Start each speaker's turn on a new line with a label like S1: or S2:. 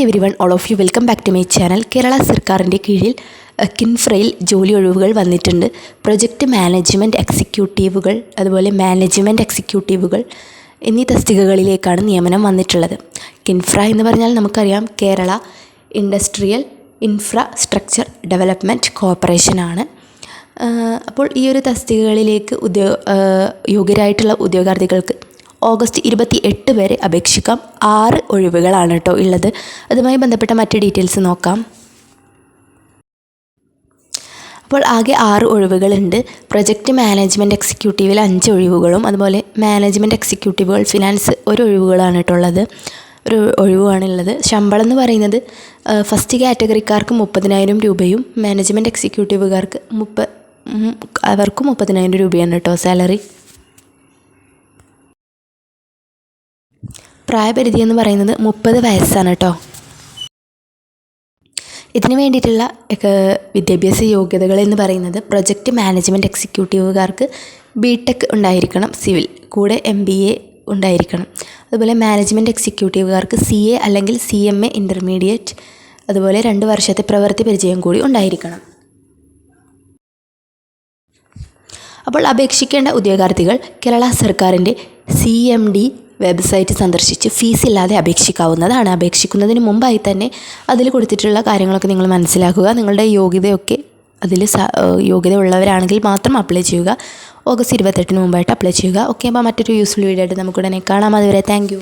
S1: Everyone, all of you welcome back to my channel. Kerala സർക്കാരിൻ്റെ കീഴിൽ കിൻഫ്രയിൽ ജോലി ഒഴിവുകൾ വന്നിട്ടുണ്ട്. പ്രൊജക്റ്റ് മാനേജ്മെൻറ്റ് എക്സിക്യൂട്ടീവുകൾ, അതുപോലെ മാനേജ്മെൻറ്റ് എക്സിക്യൂട്ടീവുകൾ എന്നീ തസ്തികകളിലേക്കാണ് നിയമനം വന്നിട്ടുള്ളത്. കിൻഫ്ര എന്ന് പറഞ്ഞാൽ നമുക്കറിയാം, കേരള ഇൻഡസ്ട്രിയൽ ഇൻഫ്രാസ്ട്രക്ചർ ഡെവലപ്മെൻറ്റ് കോർപ്പറേഷനാണ്. അപ്പോൾ ഈ ഒരു തസ്തികകളിലേക്ക് യോഗ്യരായിട്ടുള്ള ഉദ്യോഗാർത്ഥികൾക്ക് ഓഗസ്റ്റ് 28 വരെ അപേക്ഷിക്കാം. 6 ഒഴിവുകളാണ് കേട്ടോ ഉള്ളത്. അതുമായി ബന്ധപ്പെട്ട മറ്റ് ഡീറ്റെയിൽസ് നോക്കാം. അപ്പോൾ ആകെ 6 ഒഴിവുകളുണ്ട്. പ്രൊജക്റ്റ് മാനേജ്മെൻറ്റ് എക്സിക്യൂട്ടീവിൽ 5 ഒഴിവുകളും, അതുപോലെ മാനേജ്മെൻറ്റ് എക്സിക്യൂട്ടീവുകൾ ഫിനാൻസ് 1 ഒഴിവുകളാണ് കേട്ടോ ഉള്ളത്. ഒരു ഒഴിവാണുള്ളത്. ശമ്പളം എന്ന് പറയുന്നത് ഫസ്റ്റ് കാറ്റഗറിക്കാർക്ക് 30,000 രൂപയും മാനേജ്മെൻറ്റ് എക്സിക്യൂട്ടീവുകാർക്ക് അവർക്കും 30,000 രൂപയാണ് കേട്ടോ സാലറി. പ്രായപരിധി എന്ന് പറയുന്നത് 30 വയസ്സാണ് കേട്ടോ. ഇതിന് വേണ്ടിയിട്ടുള്ള വിദ്യാഭ്യാസ യോഗ്യതകൾ എന്ന് പറയുന്നത് പ്രൊജക്റ്റ് മാനേജ്മെൻറ്റ് എക്സിക്യൂട്ടീവുകാർക്ക് BTech ഉണ്ടായിരിക്കണം, സിവിൽ കൂടെ MBA ഉണ്ടായിരിക്കണം. അതുപോലെ മാനേജ്മെൻറ്റ് എക്സിക്യൂട്ടീവുകാർക്ക് CA അല്ലെങ്കിൽ CMA ഇൻ്റർമീഡിയറ്റ്, അതുപോലെ 2 വർഷത്തെ പ്രവൃത്തി പരിചയം കൂടി ഉണ്ടായിരിക്കണം. അപ്പോൾ അപേക്ഷിക്കേണ്ട ഉദ്യോഗാർത്ഥികൾ കേരള സർക്കാരിൻ്റെ CMD വെബ്സൈറ്റ് സന്ദർശിച്ച് ഫീസില്ലാതെ അപേക്ഷിക്കാവുന്നതാണ്. അപേക്ഷിക്കുന്നതിന് മുമ്പായി തന്നെ അതിൽ കൊടുത്തിട്ടുള്ള കാര്യങ്ങളൊക്കെ നിങ്ങൾ മനസ്സിലാക്കുക. നിങ്ങളുടെ യോഗ്യതയൊക്കെ അതിൽ യോഗ്യത ഉള്ളവരാണെങ്കിൽ മാത്രം അപ്ലൈ ചെയ്യുക. ഓഗസ്റ്റ് 28 മുമ്പായിട്ട് അപ്ലൈ ചെയ്യുക. ഓക്കെ, അപ്പോൾ മറ്റൊരു യൂസ്ഫുൾ വീഡിയോ ആയിട്ട് നമുക്കുടനെ കാണാം. അതുവരെ താങ്ക് യു.